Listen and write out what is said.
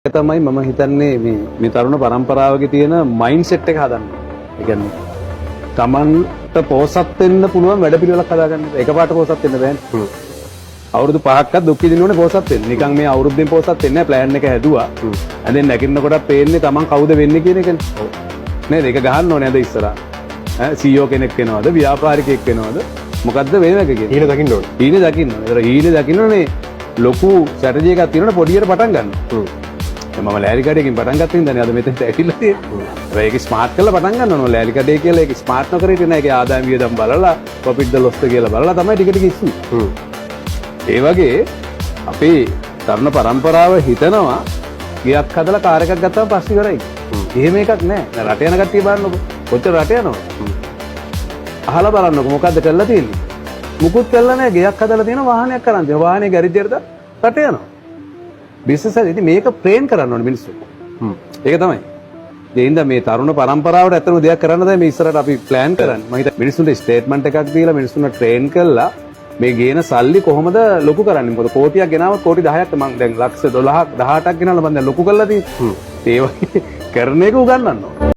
තමයි මම හිතන්නේ මේ තරුණ පරම්පරාවගේ තියෙන මයින්ඩ්සෙට් එක හදන්න. ඒ කියන්නේ Tamanට පොසත් වෙන්න පුළුවන් වැඩ පිළිවෙලක් හදාගන්න. එකපාරට පොසත් වෙන්න බෑනේ. අවුරුදු 5ක්වත් දුක් විඳින්න ඕනේ පොසත් වෙන්න. නිකන් මේ අවුරුද්දෙන් පොසත් වෙන්නේ නැහැ. ප්ලෑන් එක හැදුවා. ඇඳෙන් නැගිටිනකොටත් පේන්නේ Taman කවුද වෙන්නේ කියන එකනේ. නේද? ඒක ගහන්න ඕනේ අද ඉස්සරහා. CEO කෙනෙක් වෙනවද? ව්‍යාපාරිකයෙක් වෙනවද? මොකද්ද වෙන එක කියන්නේ? ඊනේ දකින්න ඕනේ. ඊනේ දකින්න ඕනේ. ඒතර ඊනේ දකින්න ඕනේ ලොකු ස්ට්‍රැටජි එකක් තියෙනවනේ පොඩියට පටන් ගන්න. මම ලෑලි කඩේකින් පටන් ගත්ත ඉඳන් අද මෙතෙන්ට ඇවිල්ලා තියෙන්නේ. හැබැයි ඒක ස්මාර්ට් කරලා පටන් ගන්න ඕන. ලෑලි කඩේ කියලා ඒක ස්මාර්ට් නොකර හිටියේ නැහැ. ඒක ආදායම් වියදම් බලලා ප්‍රොෆිට් ද ලොස් ද කියලා බලලා තමයි ටික ටික ඉස්සුවේ. ඒ වගේ අපේ තරුණ පරම්පරාව හිතනවා ගියක් හදලා කාර් එකක් ගත්තාම පස්සේ ඉවරයි. එහෙම එකක් නැහැ. රට යන කට්ටිය බලන්නකො. කොච්චර රට යනවද? අහලා බලන්නකො මොකද්ද කරලා තියෙන්නේ? මුකුත් කරලා නැහැ. ගියක් හදලා තියෙන වාහනයක් කරන් තියෙනවා. වාහනේ ගෑරේජ් එකට රට යනවා. බිස්නස් එක ඉතින් මේක ප්‍රේන් කරන්න ඕනේ මිනිස්සු. ඒක තමයි. ඒ හින්දා මේ තරුණ පරම්පරාවට ඇත්තම දෙයක් කරන්න තමයි මේ ඉස්සරහට අපි ප්ලෑන් කරන්නේ. මම හිතා මිනිස්සුන්ට ස්ටේට්මන්ට් එකක් දීලා මිනිස්සුන්ට ට්‍රේන් කළා මේ ගේන සල්ලි කොහොමද ලොකු කරන්නේ? මොකද කෝටියක් ගෙනාවත් කෝටි 10ක් මම දැන් ලක්ෂ 12ක් 18ක් ගෙනාලා මම දැන් ලොකු කරලා තියෙන්නේ. ඒ වගේ කරන එක උගන්වන්න ඕනේ.